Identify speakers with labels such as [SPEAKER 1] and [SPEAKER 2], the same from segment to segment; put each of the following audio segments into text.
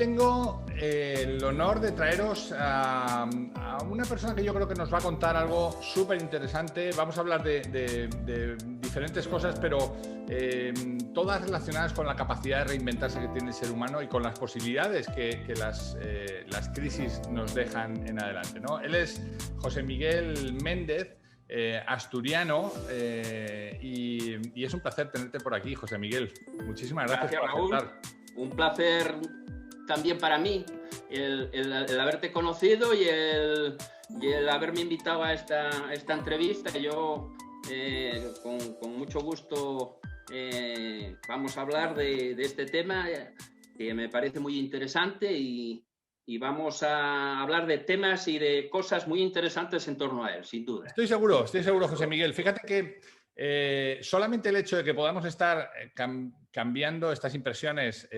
[SPEAKER 1] tengo el honor de traeros a una persona que yo creo que nos va a contar algo súper interesante. Vamos a hablar de diferentes cosas, pero todas relacionadas con la capacidad de reinventarse que tiene el ser humano y con las posibilidades que las crisis nos dejan en adelante, ¿no? Él es José Miguel Méndez, asturiano, y es un placer tenerte por aquí, José Miguel. Muchísimas gracias por
[SPEAKER 2] Raúl.
[SPEAKER 1] aceptar.
[SPEAKER 2] Un placer también para mí el haberte conocido y el haberme invitado a esta entrevista. Yo con mucho gusto vamos a hablar de este tema que me parece muy interesante y vamos a hablar de temas y de cosas muy interesantes en torno a él, sin duda.
[SPEAKER 1] Estoy seguro, José Miguel. Fíjate que solamente el hecho de que podamos estar cambiando estas impresiones,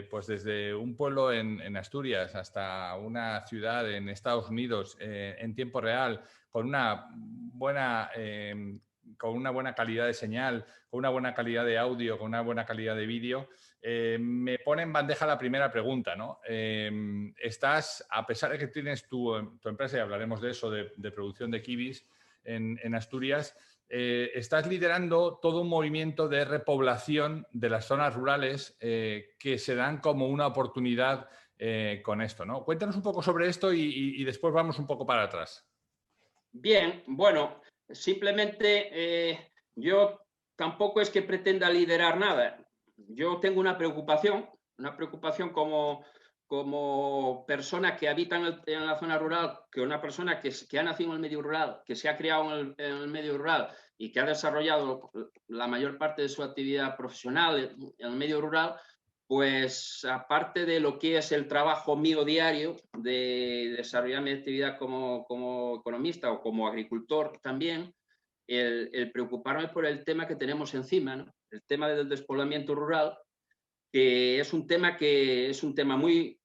[SPEAKER 1] pues desde un pueblo en Asturias hasta una ciudad en Estados Unidos en tiempo real, con una buena calidad de señal, con una buena calidad de audio, con una buena calidad de vídeo, me pone en bandeja la primera pregunta, ¿no? Estás, a pesar de que tienes tu empresa, y hablaremos de eso, de producción de kiwis en Asturias, estás liderando todo un movimiento de repoblación de las zonas rurales que se dan como una oportunidad con esto, ¿no? Cuéntanos un poco sobre esto y después vamos un poco para atrás. Bien,
[SPEAKER 2] bueno, simplemente yo tampoco es que pretenda liderar nada. Yo tengo una preocupación como persona que habita en la zona rural, que una persona que ha nacido en el medio rural, que se ha criado en el medio rural y que ha desarrollado la mayor parte de su actividad profesional en el medio rural, pues aparte de lo que es el trabajo mío diario de desarrollar mi actividad como economista o como agricultor también, el preocuparme por el tema que tenemos encima, ¿no? El tema del despoblamiento rural, que es un tema muy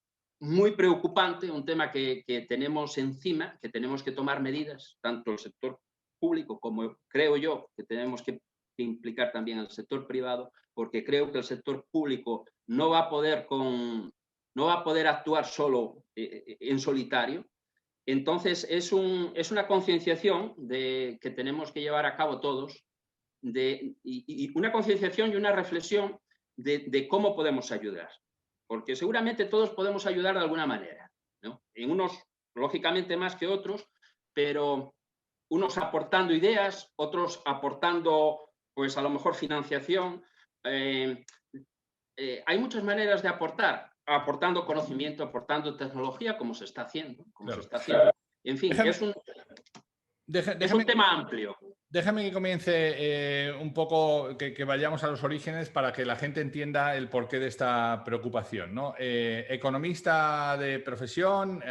[SPEAKER 2] preocupante, un tema que tenemos encima, que tenemos que tomar medidas, tanto el sector público como creo yo que tenemos que implicar también al sector privado, porque creo que el sector público no va a poder actuar solo en solitario. Entonces es una concienciación que tenemos que llevar a cabo todos, y una concienciación y una reflexión de cómo podemos ayudar, porque seguramente todos podemos ayudar de alguna manera, ¿no? En unos, lógicamente, más que otros, pero unos aportando ideas, otros aportando, pues a lo mejor financiación. Hay muchas maneras de aportando conocimiento, aportando tecnología, como se está haciendo, En fin, es un tema amplio.
[SPEAKER 1] Déjame que comience un poco, que vayamos a los orígenes para que la gente entienda el porqué de esta preocupación, ¿no? Economista de profesión,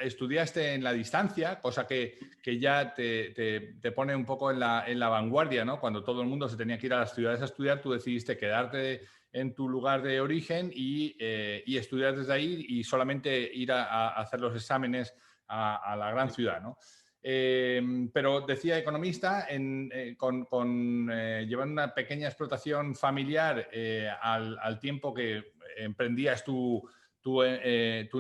[SPEAKER 1] estudiaste en la distancia, cosa que ya te pone un poco en la vanguardia, ¿no? Cuando todo el mundo se tenía que ir a las ciudades a estudiar, tú decidiste quedarte en tu lugar de origen y estudiar desde ahí y solamente ir a hacer los exámenes a la gran ciudad, ¿no? Pero decía economista, llevando una pequeña explotación familiar al tiempo que emprendías tu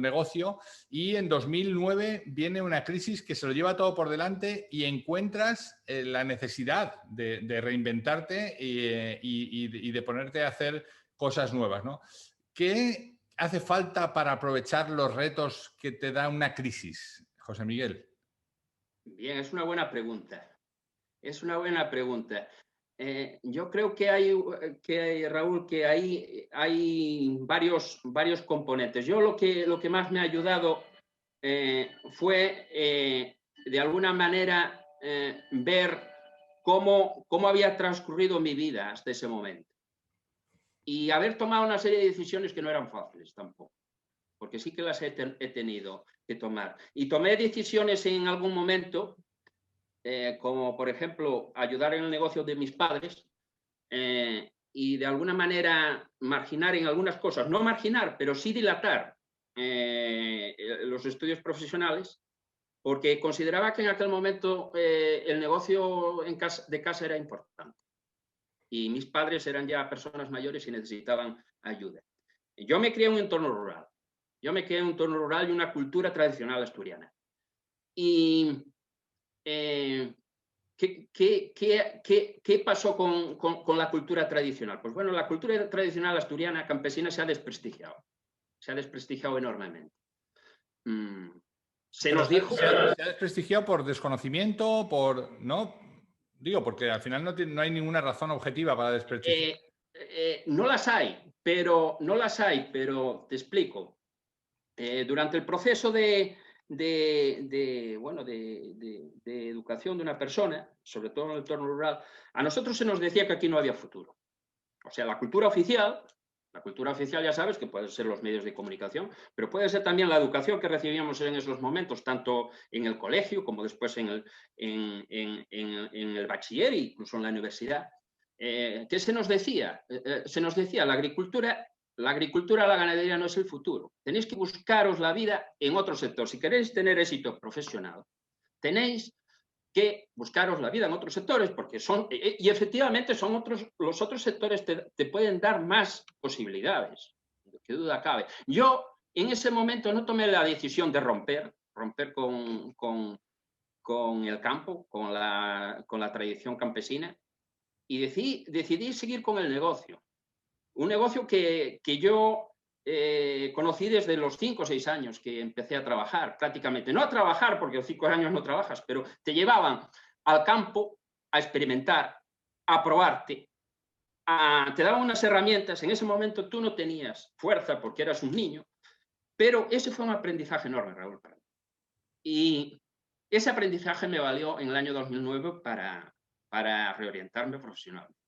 [SPEAKER 1] negocio, y en 2009 viene una crisis que se lo lleva todo por delante y encuentras la necesidad de reinventarte y de ponerte a hacer cosas nuevas, ¿no? ¿Qué hace falta para aprovechar los retos que te da una crisis, José Miguel?
[SPEAKER 2] Bien, es una buena pregunta. Yo creo que Raúl, que hay varios componentes. Yo lo que más me ha ayudado fue, de alguna manera, ver cómo había transcurrido mi vida hasta ese momento. Y haber tomado una serie de decisiones que no eran fáciles tampoco, porque sí que las he tenido que tomar. Y tomé decisiones en algún momento, como por ejemplo ayudar en el negocio de mis padres, y de alguna manera marginar en algunas cosas, no marginar, pero sí dilatar los estudios profesionales, porque consideraba que en aquel momento el negocio de casa era importante. Y mis padres eran ya personas mayores y necesitaban ayuda. Yo me crié en un entorno rural. Yo me quedé en un entorno rural y una cultura tradicional asturiana. Y ¿qué pasó con la cultura tradicional? Pues bueno, la cultura tradicional asturiana campesina se ha desprestigiado enormemente. Se
[SPEAKER 1] Pero
[SPEAKER 2] nos dijo...
[SPEAKER 1] se ha desprestigiado por desconocimiento, ¿no? Digo, porque al final no hay ninguna razón objetiva para desprestigiar.
[SPEAKER 2] No las hay, pero te explico. Durante el proceso de educación de una persona, sobre todo en el entorno rural, a nosotros se nos decía que aquí no había futuro. O sea, la cultura oficial ya sabes que pueden ser los medios de comunicación, pero puede ser también la educación que recibíamos en esos momentos, tanto en el colegio como después en el bachiller e incluso en la universidad. ¿Qué se nos decía? Se nos decía, la agricultura, la ganadería no es el futuro. Tenéis que buscaros la vida en otro sector. Si queréis tener éxito profesional, tenéis que buscaros la vida en otros sectores, porque y efectivamente los otros sectores te pueden dar más posibilidades, qué duda cabe. Yo en ese momento no tomé la decisión de romper con el campo, con la tradición campesina, y decidí seguir con el negocio. Un negocio que yo conocí desde los 5 o 6 años que empecé a trabajar, prácticamente. No a trabajar, porque a los 5 años no trabajas, pero te llevaban al campo a experimentar, a probarte, te daban unas herramientas. En ese momento tú no tenías fuerza porque eras un niño, pero ese fue un aprendizaje enorme, Raúl, para mí. Y ese aprendizaje me valió en el año 2009 para reorientarme profesionalmente.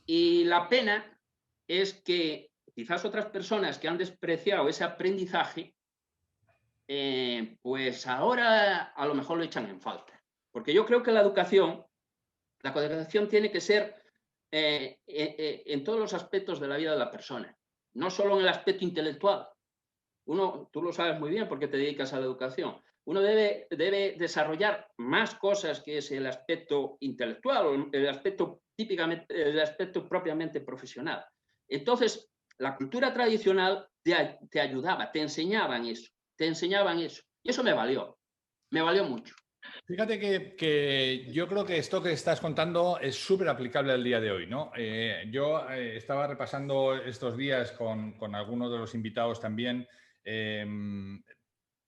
[SPEAKER 2] Y la pena es que quizás otras personas que han despreciado ese aprendizaje, pues ahora a lo mejor lo echan en falta. Porque yo creo que la educación tiene que ser en todos los aspectos de la vida de la persona, no solo en el aspecto intelectual. Tú lo sabes muy bien porque te dedicas a la educación. Uno debe desarrollar más cosas que es el aspecto intelectual, el aspecto propiamente profesional. Entonces, la cultura tradicional te ayudaba, te enseñaban eso. Y eso me valió mucho.
[SPEAKER 1] Fíjate que yo creo que esto que estás contando es súper aplicable al día de hoy, ¿no? Yo estaba repasando estos días con algunos de los invitados también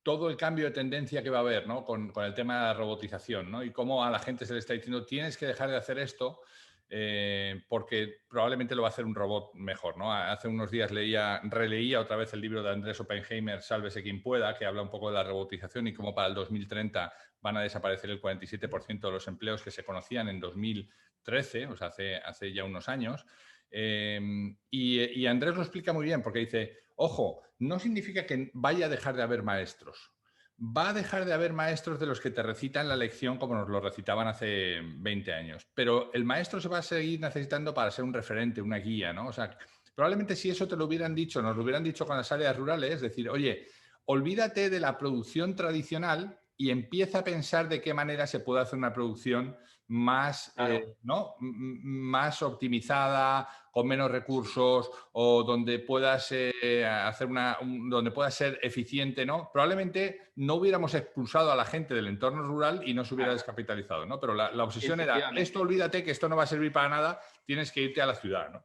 [SPEAKER 1] todo el cambio de tendencia que va a haber, ¿no? Con el tema de la robotización, ¿no? Y cómo a la gente se le está diciendo tienes que dejar de hacer esto porque probablemente lo va a hacer un robot mejor, ¿no? Hace unos días releía otra vez el libro de Andrés Oppenheimer, Sálvese quien pueda, que habla un poco de la robotización y cómo para el 2030 van a desaparecer el 47% de los empleos que se conocían en 2013, o sea, hace ya unos años. Y Andrés lo explica muy bien porque dice, ojo, no significa que vaya a dejar de haber maestros. Va a dejar de haber maestros de los que te recitan la lección como nos lo recitaban hace 20 años. Pero el maestro se va a seguir necesitando para ser un referente, una guía, ¿no? O sea, probablemente si eso te lo hubieran dicho, nos lo hubieran dicho con las áreas rurales, es decir, oye, olvídate de la producción tradicional y empieza a pensar de qué manera se puede hacer una producción más, ¿no? más optimizada, con menos recursos o donde puedas donde puedas ser eficiente, ¿no? Probablemente no hubiéramos expulsado a la gente del entorno rural y no se hubiera descapitalizado, ¿no? Pero la obsesión era, esto olvídate, que esto no va a servir para nada, tienes que irte a la ciudad, ¿no?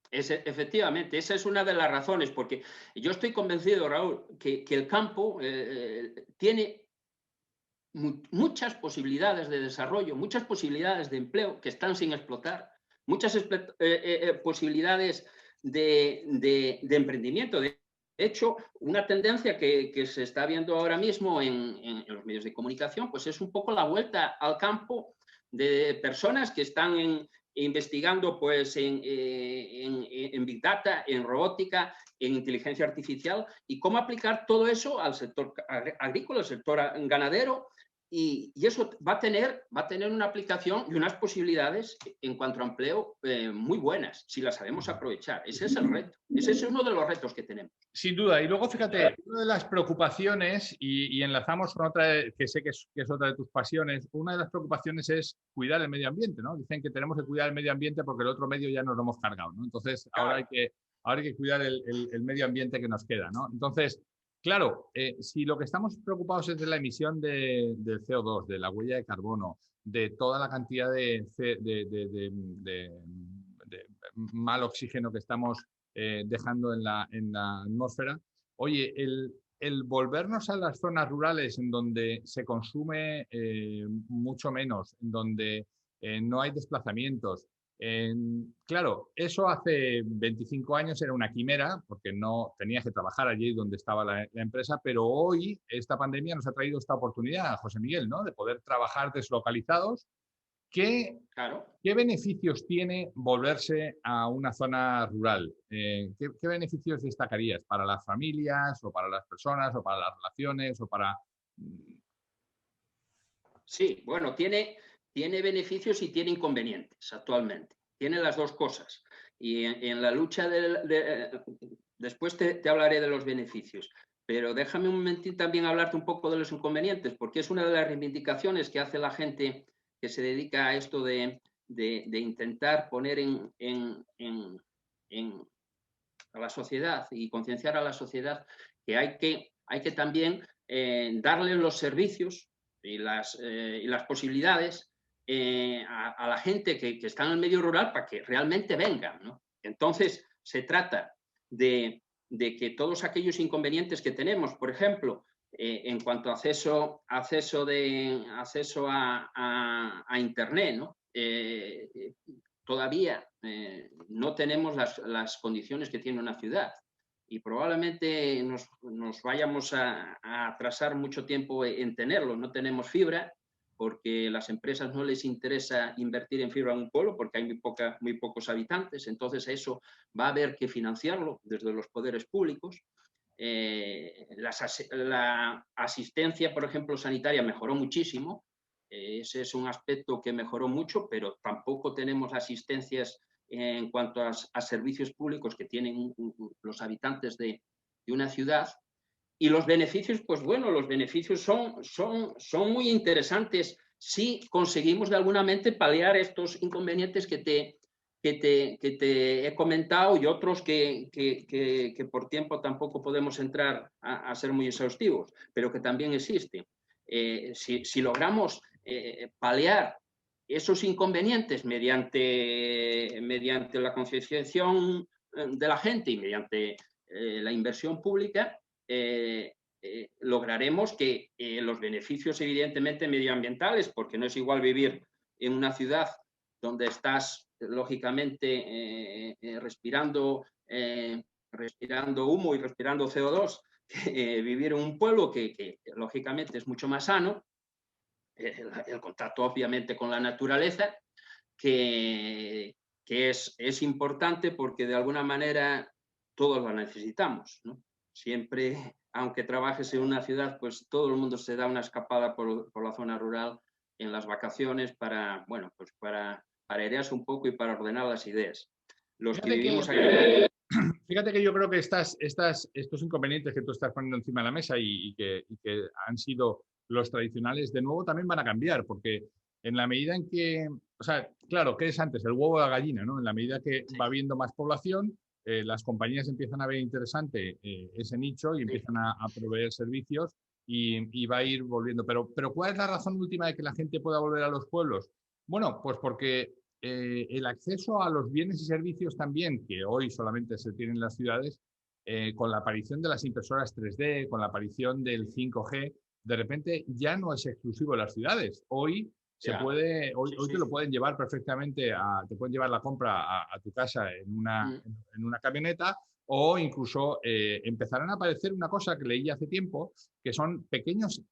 [SPEAKER 2] Efectivamente, esa es una de las razones, porque yo estoy convencido, Raúl, que el campo tiene muchas posibilidades de desarrollo, muchas posibilidades de empleo que están sin explotar, muchas posibilidades de emprendimiento. De hecho, una tendencia que se está viendo ahora mismo en los medios de comunicación, pues es un poco la vuelta al campo de personas que están investigando pues, en Big Data, en robótica, en inteligencia artificial y cómo aplicar todo eso al sector agrícola, al sector ganadero. Y eso va a tener una aplicación y unas posibilidades en cuanto a empleo muy buenas, si las sabemos aprovechar. Ese es el reto. Ese es uno de los retos que tenemos.
[SPEAKER 1] Sin duda. Y luego, fíjate, una de las preocupaciones, y enlazamos con otra que sé que es otra de tus pasiones, una de las preocupaciones es cuidar el medio ambiente, ¿no? Dicen que tenemos que cuidar el medio ambiente porque el otro medio ya nos lo hemos cargado, ¿no? Entonces, ahora hay que ahora hay que cuidar el medio ambiente que nos queda, ¿no? Entonces, claro, si lo que estamos preocupados es de la emisión del CO2, de la huella de carbono, de toda la cantidad de mal oxígeno que estamos dejando en la atmósfera, oye, el volvernos a las zonas rurales en donde se consume mucho menos, en donde no hay desplazamientos. Claro, eso hace 25 años era una quimera porque no tenías que trabajar allí donde estaba la empresa, pero hoy esta pandemia nos ha traído esta oportunidad, José Miguel, ¿no? De poder trabajar deslocalizados. ¿Qué,
[SPEAKER 2] Claro.
[SPEAKER 1] ¿Qué beneficios tiene volverse a una zona rural? ¿Qué beneficios destacarías para las familias o para las personas o para las relaciones o para...
[SPEAKER 2] Sí, bueno, tiene beneficios y tiene inconvenientes actualmente. Tiene las dos cosas. Y en la lucha después te hablaré de los beneficios. Pero déjame un momentito también hablarte un poco de los inconvenientes, porque es una de las reivindicaciones que hace la gente que se dedica a esto de intentar poner a la sociedad y concienciar a la sociedad que hay que también darle los servicios y las posibilidades a la gente que está en el medio rural para que realmente vengan, ¿no? Entonces, se trata de que todos aquellos inconvenientes que tenemos, por ejemplo, en cuanto a acceso a Internet, ¿no? Todavía no tenemos las condiciones que tiene una ciudad y probablemente nos vayamos a atrasar mucho tiempo en tenerlo. No tenemos fibra porque a las empresas no les interesa invertir en fibra en un pueblo porque hay muy pocos habitantes, entonces eso va a haber que financiarlo desde los poderes públicos. La asistencia, por ejemplo, sanitaria mejoró muchísimo. Ese es un aspecto que mejoró mucho, pero tampoco tenemos asistencias en cuanto a servicios públicos que tienen los habitantes de una ciudad. Y los beneficios, pues bueno, los beneficios son muy interesantes si conseguimos de alguna manera paliar estos inconvenientes que te he comentado y otros que por tiempo tampoco podemos entrar a ser muy exhaustivos, pero que también existen. Si logramos paliar esos inconvenientes mediante la concienciación de la gente y mediante la inversión pública, lograremos que los beneficios evidentemente medioambientales, porque no es igual vivir en una ciudad donde estás lógicamente respirando humo y respirando CO2, vivir en un pueblo que lógicamente es mucho más sano, el contacto obviamente con la naturaleza, que es importante porque de alguna manera todos la necesitamos, ¿no? Siempre, aunque trabajes en una ciudad, pues todo el mundo se da una escapada por la zona rural en las vacaciones para, bueno, pues para airearse un poco y para ordenar las ideas. Los que vivimos aquí...
[SPEAKER 1] Fíjate que yo creo que estos inconvenientes que tú estás poniendo encima de la mesa y que han sido los tradicionales, de nuevo también van a cambiar, porque en la medida en que, o sea, claro, ¿qué es antes? El huevo o la gallina, ¿no? En la medida que va habiendo más población, las compañías empiezan a ver interesante ese nicho y empiezan a proveer servicios y va a ir volviendo. Pero ¿cuál es la razón última de que la gente pueda volver a los pueblos? Bueno, pues porque el acceso a los bienes y servicios también, que hoy solamente se tienen en las ciudades, con la aparición de las impresoras 3D, con la aparición del 5G, de repente ya no es exclusivo de las ciudades. Hoy te lo pueden llevar perfectamente, te pueden llevar la compra a tu casa en una camioneta, o incluso empezarán a aparecer una cosa que leí hace tiempo, que son pequeños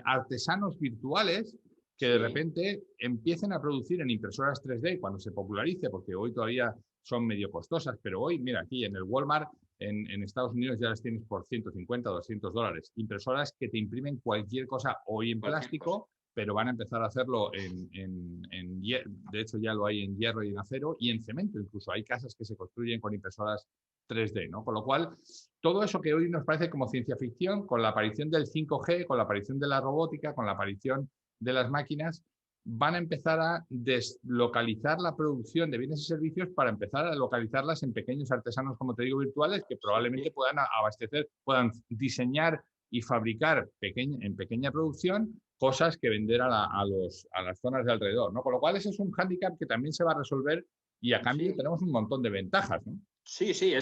[SPEAKER 1] artesanos virtuales que de repente empiecen a producir en impresoras 3D cuando se popularice, porque hoy todavía son medio costosas, pero hoy, mira, aquí en el Walmart, en Estados Unidos ya las tienes por 150 o $200. Impresoras que te imprimen cualquier cosa hoy en plástico, pero van a empezar a hacerlo de hecho ya lo hay en hierro y en acero y en cemento incluso. Hay casas que se construyen con impresoras 3D, ¿no? Con lo cual, todo eso que hoy nos parece como ciencia ficción, con la aparición del 5G, con la aparición de la robótica, con la aparición de las máquinas, van a empezar a deslocalizar la producción de bienes y servicios para empezar a localizarlas en pequeños artesanos, como te digo, virtuales, que probablemente puedan abastecer, puedan diseñar y fabricar en pequeña producción cosas que vender a las zonas de alrededor, ¿no? Con lo cual ese es un hándicap que también se va a resolver y a cambio tenemos un montón de ventajas, ¿no?
[SPEAKER 2] Sí, sí,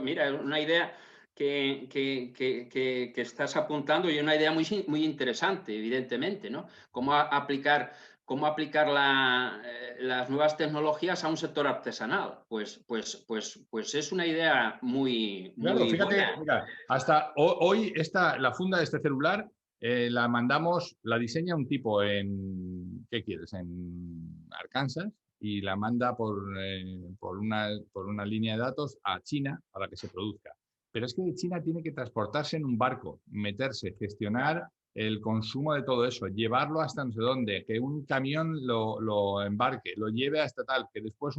[SPEAKER 2] mira, una idea que estás apuntando y una idea muy interesante, evidentemente, ¿no? Cómo aplicar las nuevas tecnologías a un sector artesanal. Pues es una idea
[SPEAKER 1] Claro,
[SPEAKER 2] muy
[SPEAKER 1] fíjate,
[SPEAKER 2] buena.
[SPEAKER 1] mira, hasta hoy la funda de este celular la diseña un tipo ¿qué quieres? En Arkansas y la manda por una línea de datos a China para que se produzca. Pero es que de China tiene que transportarse en un barco, meterse, gestionar el consumo de todo eso, llevarlo hasta no sé dónde, que un camión lo embarque, lo lleve hasta tal, que después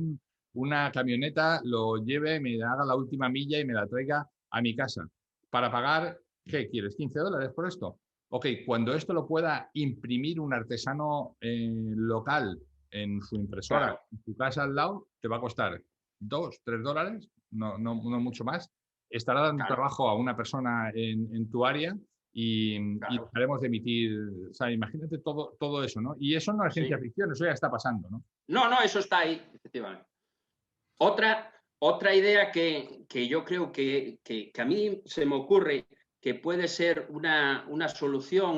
[SPEAKER 1] una camioneta lo lleve, me haga la última milla y me la traiga a mi casa. Para pagar, ¿qué quieres? $15 por esto. Ok, cuando esto lo pueda imprimir un artesano local en su impresora,
[SPEAKER 2] Claro,
[SPEAKER 1] en su casa al lado, te va a costar $2, $3, no mucho más. Estará dando
[SPEAKER 2] claro,
[SPEAKER 1] trabajo a una persona en tu área y
[SPEAKER 2] claro.
[SPEAKER 1] dejaremos de emitir, o sea, imagínate todo eso, ¿no? Y eso no es ciencia
[SPEAKER 2] Sí.
[SPEAKER 1] ficción, eso ya está pasando, ¿no?
[SPEAKER 2] No, eso está ahí, efectivamente. Otra idea que yo creo que a mí se me ocurre que puede ser una solución,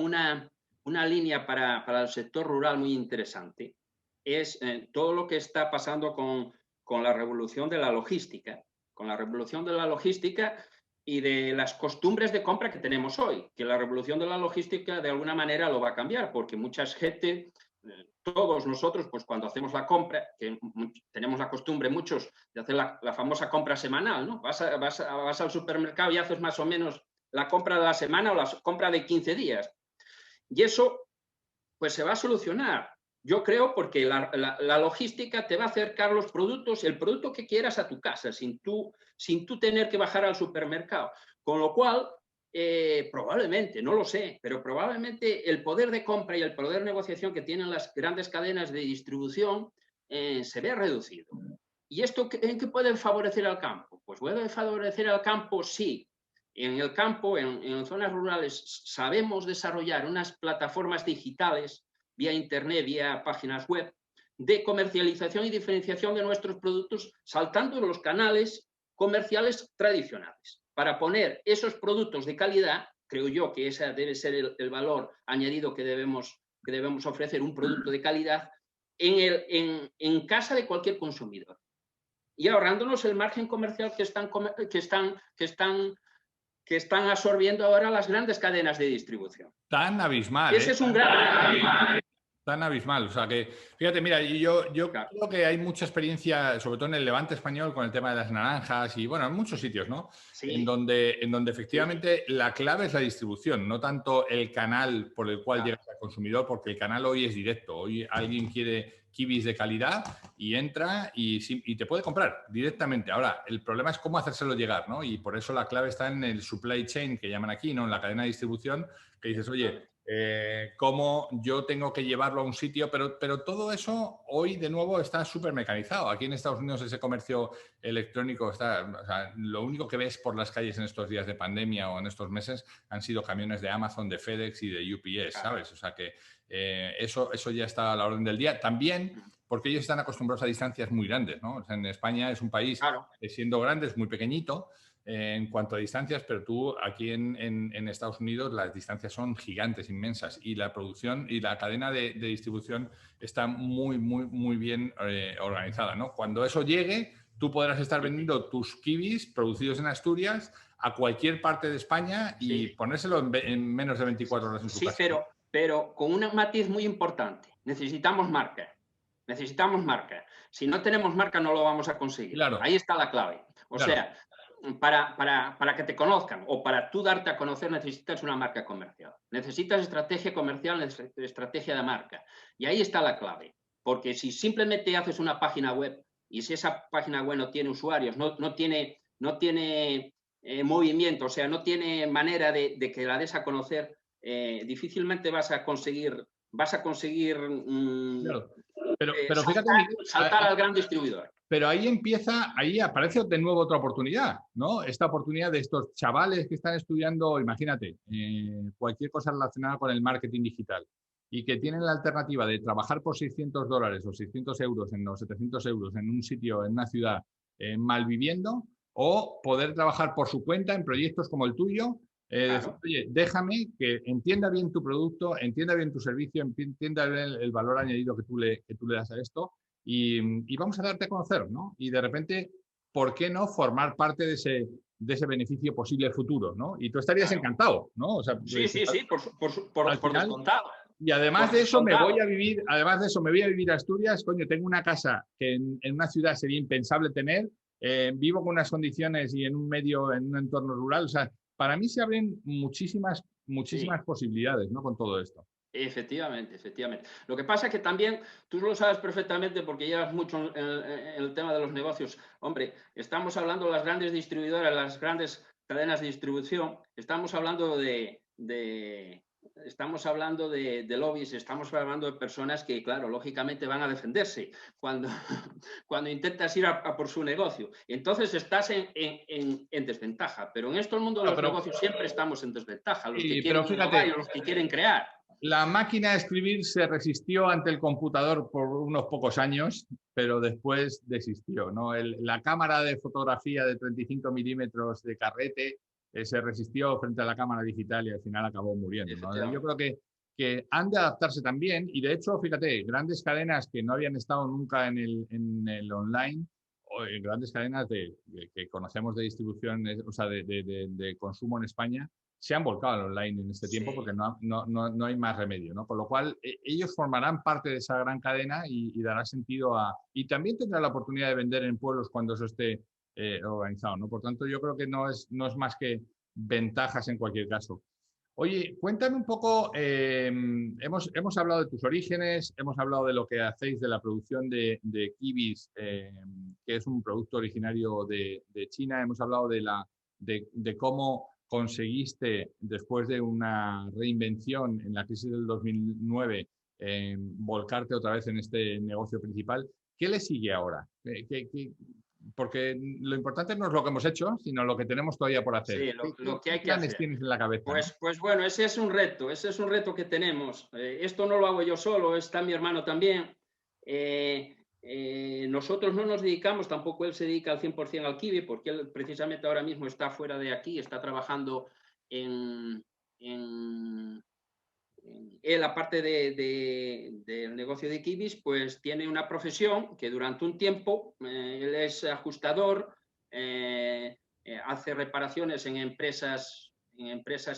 [SPEAKER 2] una línea para el sector rural muy interesante, es todo lo que está pasando con la revolución de la logística, con la revolución de la logística y de las costumbres de compra que tenemos hoy, que la revolución de la logística de alguna manera lo va a cambiar, porque mucha gente, todos nosotros, pues cuando hacemos la compra, que tenemos la costumbre muchos de hacer la famosa compra semanal, ¿no? Vas al supermercado y haces más o menos la compra de la semana o la compra de 15 días. Y eso, pues se va a solucionar. Yo creo porque la logística te va a acercar los productos, el producto que quieras a tu casa, sin tú tener que bajar al supermercado. Con lo cual, probablemente, no lo sé, pero probablemente el poder de compra y el poder de negociación que tienen las grandes cadenas de distribución se vea reducido. ¿Y esto en qué puede favorecer al campo? Pues puede favorecer al campo, sí. En el campo, en zonas rurales, sabemos desarrollar unas plataformas digitales, vía internet, vía páginas web, de comercialización y diferenciación de nuestros productos, saltando los canales comerciales tradicionales, para poner esos productos de calidad. Creo yo que ese debe ser el valor añadido que debemos ofrecer, un producto de calidad en casa de cualquier consumidor, y ahorrándonos el margen comercial que están absorbiendo ahora las grandes cadenas de distribución.
[SPEAKER 1] Tan abismal,
[SPEAKER 2] Ese
[SPEAKER 1] ¿eh?
[SPEAKER 2] es un gran...
[SPEAKER 1] Tan abismal. O sea que, fíjate, mira, yo
[SPEAKER 2] Claro.
[SPEAKER 1] creo que hay mucha experiencia, sobre todo en el Levante español, con el tema de las naranjas y, bueno, en muchos sitios, ¿no?
[SPEAKER 2] Sí,
[SPEAKER 1] En donde
[SPEAKER 2] sí,
[SPEAKER 1] efectivamente la clave es la distribución, no tanto el canal por el cual
[SPEAKER 2] claro.
[SPEAKER 1] llegas al consumidor, porque el canal hoy es directo. Hoy alguien quiere kibis de calidad y entra y te puede comprar directamente. Ahora, el problema es cómo hacérselo llegar, ¿no? Y por eso la clave está en el supply chain, que llaman aquí, ¿no? En la cadena de distribución, que dices, oye, cómo yo tengo que llevarlo a un sitio, pero todo eso hoy de nuevo está súper mecanizado. Aquí en Estados Unidos ese comercio electrónico está, o sea, lo único que ves por las calles en estos días de pandemia o en estos meses han sido camiones de Amazon, de FedEx y de UPS, ¿sabes? O sea que eso ya está a la orden del día. También porque ellos están acostumbrados a distancias muy grandes, ¿no? O sea, en España es un país
[SPEAKER 2] Claro.
[SPEAKER 1] que siendo grande es muy pequeñito en cuanto a distancias, pero tú aquí en Estados Unidos las distancias son gigantes, inmensas, y la producción y la cadena de distribución está muy bien organizada, ¿no? Cuando eso llegue, tú podrás estar vendiendo tus kibis producidos en Asturias a cualquier parte de España y
[SPEAKER 2] Sí,
[SPEAKER 1] ponérselo en menos de 24 horas en su
[SPEAKER 2] sí,
[SPEAKER 1] casa, ¿no?
[SPEAKER 2] pero con un matiz muy importante. Necesitamos marca. Necesitamos marca. Si no tenemos marca, no lo vamos a conseguir.
[SPEAKER 1] Claro,
[SPEAKER 2] Ahí está la clave. O
[SPEAKER 1] claro.
[SPEAKER 2] sea, para que te conozcan o para tú darte a conocer, necesitas una marca comercial. Necesitas estrategia comercial, estrategia de marca. Y ahí está la clave. Porque si simplemente haces una página web y si esa página web no tiene usuarios, no tiene movimiento, o sea, no tiene manera de que la des a conocer, difícilmente vas a conseguir vas a conseguir
[SPEAKER 1] Claro. Pero fíjate, Miguel,
[SPEAKER 2] saltar al gran distribuidor.
[SPEAKER 1] pero ahí aparece de nuevo otra oportunidad, ¿no? Esta oportunidad de estos chavales que están estudiando, imagínate, cualquier cosa relacionada con el marketing digital y que tienen la alternativa de trabajar por $600 o 600 euros o 700 euros en un sitio, en una ciudad, mal viviendo, o poder trabajar por su cuenta en proyectos como el tuyo. Decir,
[SPEAKER 2] Claro.
[SPEAKER 1] oye, déjame que entienda bien tu producto, entienda bien tu servicio, entienda bien el valor añadido que tú le das a esto y vamos a darte a conocer, ¿no? Y de repente, ¿por qué no formar parte de ese beneficio posible futuro, ¿no? Y tú estarías
[SPEAKER 2] Claro.
[SPEAKER 1] encantado, ¿no? O sea,
[SPEAKER 2] Sí, sí, sí,
[SPEAKER 1] al
[SPEAKER 2] por
[SPEAKER 1] final,
[SPEAKER 2] descontado.
[SPEAKER 1] y además
[SPEAKER 2] Por
[SPEAKER 1] de eso me voy
[SPEAKER 2] descontado.
[SPEAKER 1] a vivir, además de eso me voy a vivir a Asturias, coño, tengo una casa que en una ciudad sería impensable tener, vivo con unas condiciones y en un medio, en un entorno rural, o sea, para mí se abren muchísimas
[SPEAKER 2] Sí.
[SPEAKER 1] posibilidades, ¿no? Con todo esto.
[SPEAKER 2] Efectivamente, efectivamente. Lo que pasa es que también, tú lo sabes perfectamente porque llevas mucho en el tema de los negocios. Hombre, estamos hablando de las grandes distribuidoras, las grandes cadenas de distribución, estamos hablando estamos hablando de lobbies, estamos hablando de personas que, claro, lógicamente van a defenderse cuando, cuando intentas ir a por su negocio. Entonces estás en desventaja, pero en esto el mundo de
[SPEAKER 1] Bueno,
[SPEAKER 2] los negocios siempre estamos en desventaja, los que
[SPEAKER 1] pero
[SPEAKER 2] quieren innovar y
[SPEAKER 1] fíjate,
[SPEAKER 2] los que quieren crear.
[SPEAKER 1] la máquina de escribir se resistió ante el computador por unos pocos años, pero después desistió, ¿no? La cámara de fotografía de 35 milímetros de carrete se resistió frente a la cámara digital y al final acabó muriendo, ¿no? Yo
[SPEAKER 2] Efectivamente.
[SPEAKER 1] creo que han de adaptarse también y de hecho, fíjate, grandes cadenas que no habían estado nunca en el online, o en grandes cadenas que conocemos de distribución, o sea, de consumo en España, se han volcado al online en este tiempo
[SPEAKER 2] Sí,
[SPEAKER 1] porque no hay más remedio, ¿no? Con lo cual, ellos formarán parte de esa gran cadena y dará sentido a... Y también tendrá la oportunidad de vender en pueblos cuando eso esté organizado, ¿no? Por tanto, yo creo que no es más que ventajas en cualquier caso. Oye, cuéntame un poco, hemos hablado de tus orígenes, hemos hablado de lo que hacéis de la producción de kiwis, que es un producto originario de China, hemos hablado de cómo conseguiste, después de una reinvención en la crisis del 2009, volcarte otra vez en este negocio principal. ¿Qué le sigue ahora? Porque lo importante no es lo que hemos hecho, sino lo que tenemos todavía por hacer.
[SPEAKER 2] sí,
[SPEAKER 1] ¿Qué,
[SPEAKER 2] lo que
[SPEAKER 1] qué
[SPEAKER 2] hay que
[SPEAKER 1] planes
[SPEAKER 2] hacer.
[SPEAKER 1] tienes en la cabeza, no?
[SPEAKER 2] Pues bueno, ese es un reto que tenemos. Esto no lo hago yo solo, está mi hermano también. Nosotros no nos dedicamos, tampoco él se dedica al 100% al kiwi, porque él precisamente ahora mismo está fuera de aquí, está trabajando en, en él, aparte del negocio de kiwis, pues tiene una profesión que durante un tiempo, él es ajustador, hace reparaciones en empresas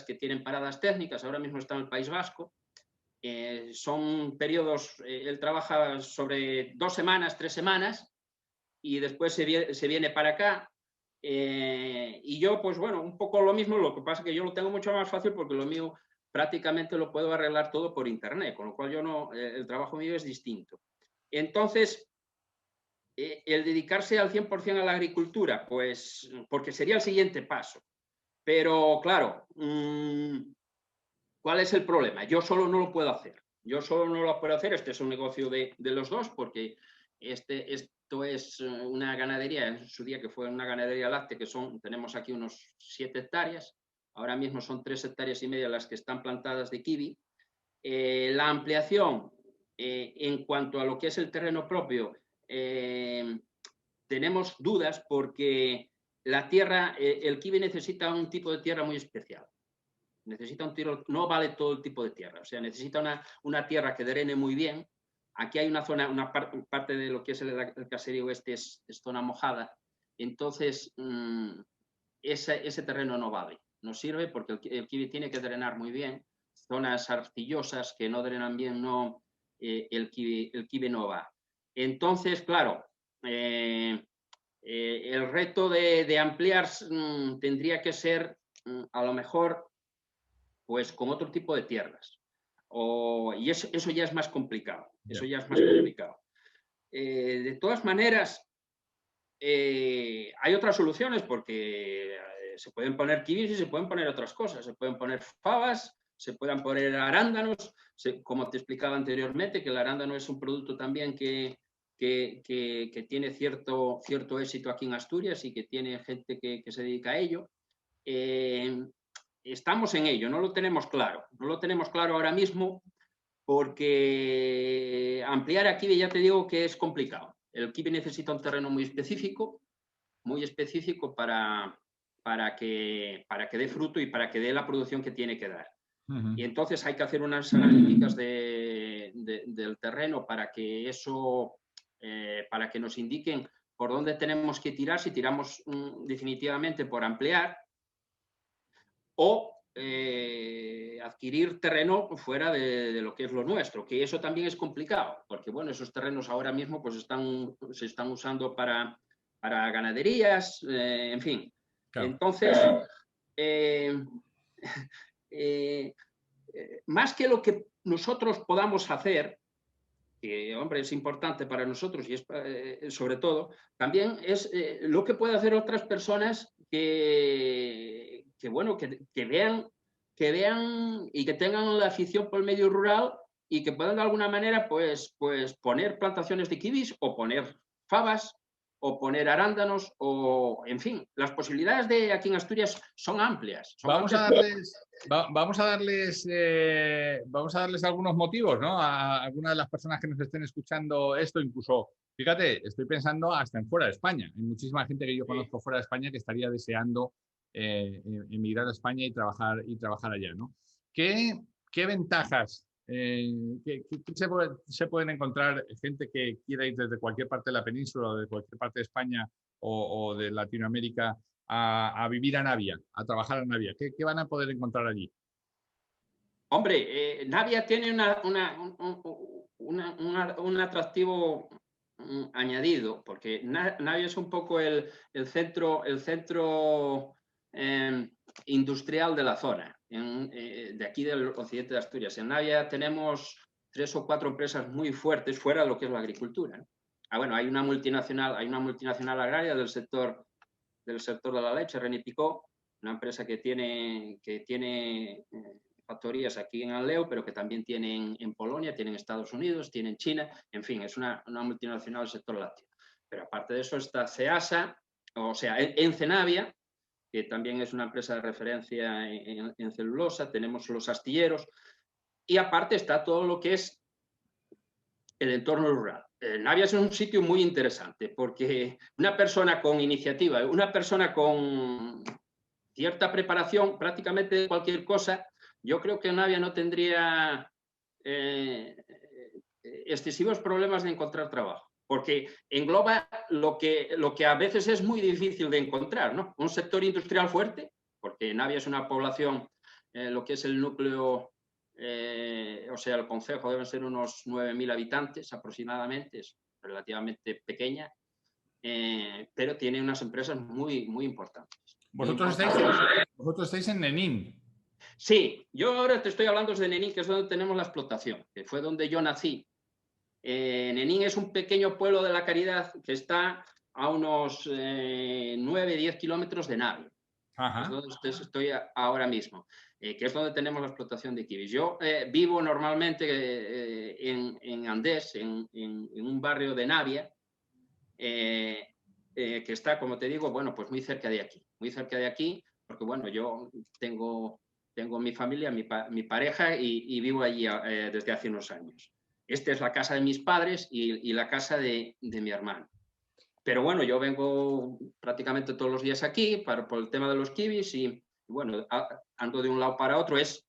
[SPEAKER 2] que tienen paradas técnicas, ahora mismo está en el País Vasco. Son periodos, él trabaja sobre 2 semanas, 3 semanas, y después se viene para acá. Y yo, pues bueno, un poco lo mismo, lo que pasa es que yo lo tengo mucho más fácil porque lo mío prácticamente lo puedo arreglar todo por internet, con lo cual yo no, el trabajo mío es distinto. Entonces, el dedicarse al 100% a la agricultura, pues porque sería el siguiente paso. Pero claro, ¿cuál es el problema? Yo solo no lo puedo hacer. Yo solo no lo puedo hacer. Este es un negocio de los dos porque esto es una ganadería, en su día que fue una ganadería láctea, tenemos aquí unos 7 hectáreas. Ahora mismo son 3 hectáreas y media las que están plantadas de kiwi. La ampliación en cuanto a lo que es el terreno propio, tenemos dudas porque la tierra, el kiwi necesita un tipo de tierra muy especial. Necesita un tiro, no vale todo el tipo de tierra, o sea, necesita una tierra que drene muy bien. Aquí hay una zona, parte de lo que es el caserío oeste es zona mojada, entonces ese terreno no vale, no sirve porque el kiwi tiene que drenar muy bien. Zonas arcillosas que no drenan bien, no, el kiwi no va. Entonces, claro, el reto de ampliar tendría que ser a lo mejor pues con otro tipo de tierras. Y eso ya es más complicado.
[SPEAKER 1] Yeah.
[SPEAKER 2] Eso ya es más complicado. De todas maneras, hay otras soluciones porque se pueden poner kiwis y se pueden poner otras cosas. Se pueden poner fabas, se puedan poner arándanos, como te explicaba anteriormente, que el arándano es un producto también que tiene cierto éxito aquí en Asturias y que tiene gente que se dedica a ello. Estamos en ello, no lo tenemos claro. No lo tenemos claro ahora mismo porque ampliar aquí ya te digo que es complicado. El kiwi necesita un terreno muy específico para que dé fruto y para que dé la producción que tiene que dar. Y entonces hay que hacer unas analíticas del terreno para que eso, para que nos indiquen por dónde tenemos que tirar, si tiramos definitivamente por ampliar o adquirir terreno fuera de lo que es lo nuestro, que eso también es complicado, porque bueno, esos terrenos ahora mismo pues se están usando para ganaderías, en fin. Claro. Entonces, más que lo que nosotros podamos hacer, que hombre es importante para nosotros y es sobre todo, también es lo que pueden hacer otras personas que vean y que tengan la afición por el medio rural y que puedan de alguna manera pues poner plantaciones de kiwis o poner fabas o poner arándanos o, en fin, las posibilidades de aquí en Asturias son amplias.
[SPEAKER 1] Vamos a darles algunos motivos, ¿no? A algunas de las personas que nos estén escuchando esto, incluso, fíjate, estoy pensando hasta en fuera de España. Hay muchísima gente que yo conozco fuera de España que estaría deseando emigrar a España y trabajar allá, ¿no? ¿Qué ventajas se pueden encontrar gente que quiera ir desde cualquier parte de la península o de cualquier parte de España o de Latinoamérica a vivir a Navia, a trabajar en Navia? ¿Qué van a poder encontrar allí?
[SPEAKER 2] Hombre, Navia tiene un atractivo añadido, porque Navia es un poco el centro industrial de la zona, de aquí del occidente de Asturias. En Navia tenemos 3 o 4 empresas muy fuertes fuera de lo que es la agricultura, ¿no? Bueno, hay una multinacional agraria del sector de la leche, René Picot, una empresa que tiene factorías aquí en Anleu, pero que también tienen en Polonia, tienen en Estados Unidos, tienen en China, en fin, es una multinacional del sector lácteo. Pero aparte de eso está CEASA, o sea, Encenavia, que también es una empresa de referencia en celulosa, tenemos los astilleros, y aparte está todo lo que es el entorno rural. Navia es un sitio muy interesante porque una persona con iniciativa, una persona con cierta preparación, prácticamente cualquier cosa, yo creo que Navia no tendría excesivos problemas de encontrar trabajo, porque engloba lo que a veces es muy difícil de encontrar, ¿no? Un sector industrial fuerte, porque Navia es una población, lo que es el núcleo, o sea, el concejo deben ser unos 9.000 habitantes aproximadamente, es relativamente pequeña, pero tiene unas empresas muy, muy importantes.
[SPEAKER 1] ¿Vosotros estáis en Nenín?
[SPEAKER 2] Sí, yo ahora te estoy hablando de Nenín, que es donde tenemos la explotación, que fue donde yo nací. Nenín es un pequeño pueblo de la Caridad que está a unos 9-10 kilómetros de Navia. Es donde estoy ahora mismo, que es donde tenemos la explotación de kiwis. Yo vivo normalmente en Andés, en un barrio de Navia, que está, como te digo, bueno, pues muy cerca de aquí, porque bueno, yo tengo mi familia, mi pareja y vivo allí desde hace unos años. Esta es la casa de mis padres y la casa de mi hermano. Pero bueno, yo vengo prácticamente todos los días aquí por el tema de los kiwis y bueno, ando de un lado para otro. Es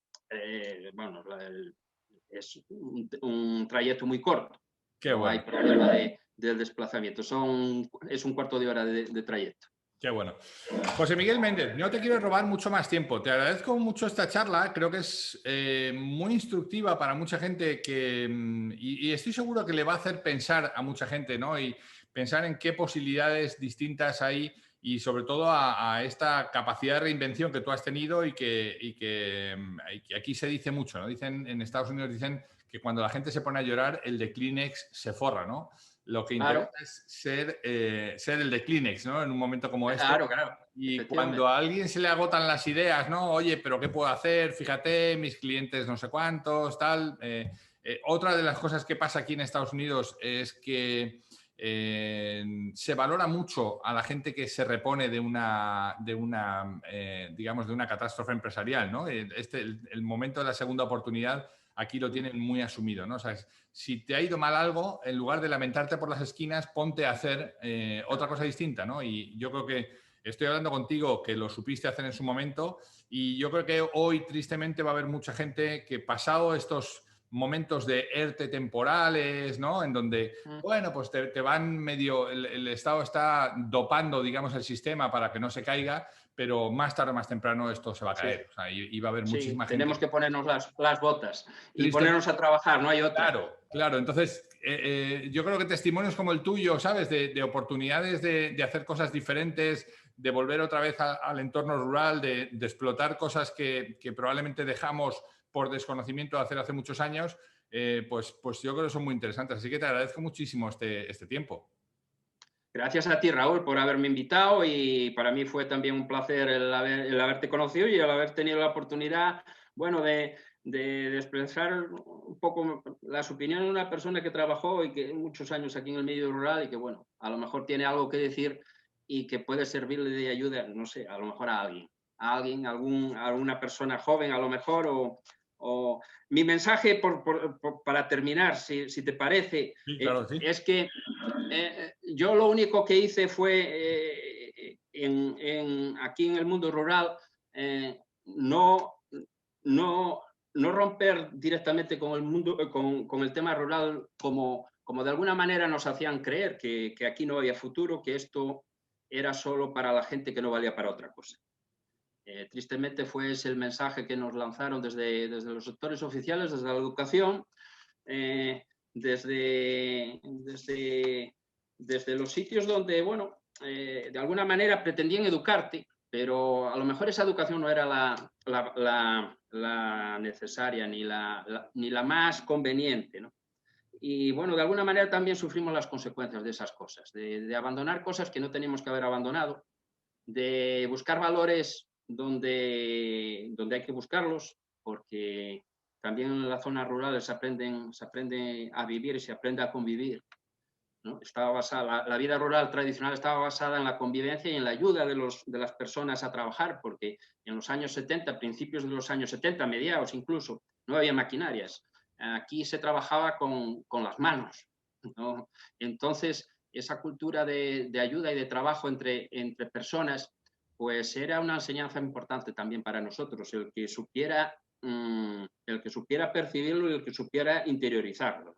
[SPEAKER 2] un trayecto muy corto.
[SPEAKER 1] Qué bueno.
[SPEAKER 2] No hay problema del desplazamiento. Es un cuarto de hora de trayecto.
[SPEAKER 1] Qué bueno. José Miguel Méndez, no te quiero robar mucho más tiempo. Te agradezco mucho esta charla. Creo que es muy instructiva para mucha gente y estoy seguro que le va a hacer pensar a mucha gente, ¿no? Y pensar en qué posibilidades distintas hay y sobre todo a esta capacidad de reinvención que tú has tenido y que aquí se dice mucho, ¿no? En Estados Unidos dicen que cuando la gente se pone a llorar, el de Kleenex se forra, ¿no? lo que
[SPEAKER 2] Claro.
[SPEAKER 1] interesa es ser el de Kleenex, ¿no? En un momento como este.
[SPEAKER 2] Claro, claro.
[SPEAKER 1] Y
[SPEAKER 2] Efectivamente.
[SPEAKER 1] cuando a alguien se le agotan las ideas, ¿no? Oye, pero ¿qué puedo hacer? Fíjate, mis clientes no sé cuántos, tal. Otra de las cosas que pasa aquí en Estados Unidos es que se valora mucho a la gente que se repone de una digamos, de una catástrofe empresarial, ¿no? El momento de la segunda oportunidad aquí lo tienen muy asumido, ¿no? O sea, si te ha ido mal algo, en lugar de lamentarte por las esquinas, ponte a hacer otra cosa distinta, ¿no? Y yo creo que estoy hablando contigo que lo supiste hacer en su momento, y yo creo que hoy tristemente va a haber mucha gente que, pasado estos momentos de ERTE temporales, ¿no? En donde, bueno, pues te van medio, el Estado está dopando, digamos, el sistema para que no se caiga, pero más tarde o más temprano esto se va a caer.
[SPEAKER 2] Sí.
[SPEAKER 1] O sea, y va a haber
[SPEAKER 2] Sí,
[SPEAKER 1] muchísima gente.
[SPEAKER 2] tenemos que ponernos las botas y
[SPEAKER 1] Triste.
[SPEAKER 2] ponernos a trabajar, no hay otra.
[SPEAKER 1] Claro, claro. Entonces, yo creo que testimonios como el tuyo, ¿sabes? De oportunidades de hacer cosas diferentes, de volver otra vez al entorno rural, de explotar cosas que probablemente dejamos por desconocimiento de hacer hace muchos años, pues yo creo que son muy interesantes. Así que te agradezco muchísimo este tiempo.
[SPEAKER 2] Gracias a ti, Raúl, por haberme invitado, y para mí fue también un placer el haberte conocido y el haber tenido la oportunidad, bueno, de expresar un poco las opiniones de una persona que trabajó y que muchos años aquí en el medio rural y que, bueno, a lo mejor tiene algo que decir y que puede servirle de ayuda, no sé, a lo mejor a alguien, alguna persona joven a lo mejor, o mi mensaje para terminar, si te parece,
[SPEAKER 1] Sí, claro, sí.
[SPEAKER 2] es que yo lo único que hice fue aquí en el mundo rural no romper directamente con el mundo, con el tema rural, como de alguna manera nos hacían creer que aquí no había futuro, que esto era solo para la gente que no valía para otra cosa. Tristemente fue ese el mensaje que nos lanzaron desde los sectores oficiales, desde la educación, desde los sitios donde, bueno, de alguna manera pretendían educarte, pero a lo mejor esa educación no era la necesaria ni la más conveniente, ¿no? Y bueno, de alguna manera también sufrimos las consecuencias de esas cosas, de abandonar cosas que no teníamos que haber abandonado, de buscar valores donde hay que buscarlos, porque también en las zonas rurales se aprende a vivir y se aprende a convivir, ¿no? Estaba basada, la vida rural tradicional estaba basada en la convivencia y en la ayuda de las personas a trabajar, porque en los años 70, principios de los años 70, mediados incluso, no había maquinarias. Aquí se trabajaba con las manos, ¿no? Entonces, esa cultura de ayuda y de trabajo entre personas, pues era una enseñanza importante también para nosotros, el que supiera percibirlo y el que supiera interiorizarlo.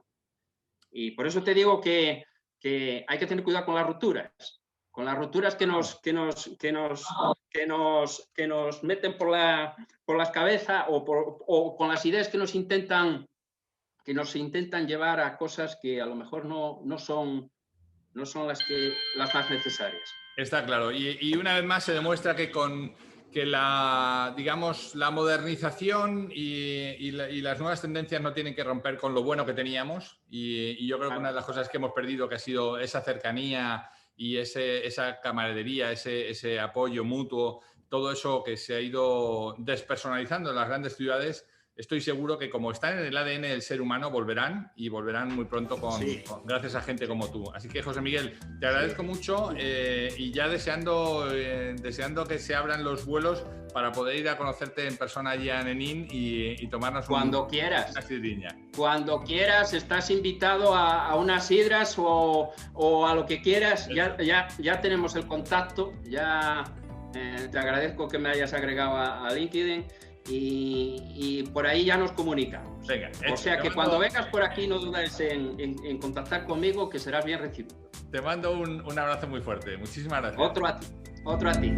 [SPEAKER 2] Y por eso te digo que hay que tener cuidado con las rupturas que nos meten por las cabezas, o con las ideas que nos intentan llevar a cosas que a lo mejor no son las más necesarias.
[SPEAKER 1] Está claro. Y una vez más se demuestra que digamos, la modernización y las nuevas tendencias no tienen que romper con lo bueno que teníamos. Y yo creo que una de las cosas que hemos perdido, que ha sido esa cercanía y esa camaradería, ese apoyo mutuo, todo eso que se ha ido despersonalizando en las grandes ciudades, estoy seguro que, como están en el ADN del ser humano, volverán muy pronto gracias a gente como tú. Así que, José Miguel, te agradezco mucho, y ya deseando que se abran los vuelos para poder ir a conocerte en persona allá en Enin y tomarnos
[SPEAKER 2] cuando quieras.
[SPEAKER 1] Una sidriña.
[SPEAKER 2] Cuando quieras, estás invitado a unas sidras o a lo que quieras. Ya tenemos el contacto. Te agradezco que me hayas agregado a LinkedIn. Y por ahí ya nos comunicamos.
[SPEAKER 1] Venga,
[SPEAKER 2] o sea que cuando vengas por aquí no dudes en contactar conmigo, que serás bien recibido.
[SPEAKER 1] Te mando un abrazo muy fuerte. Muchísimas gracias.
[SPEAKER 2] Otro a ti.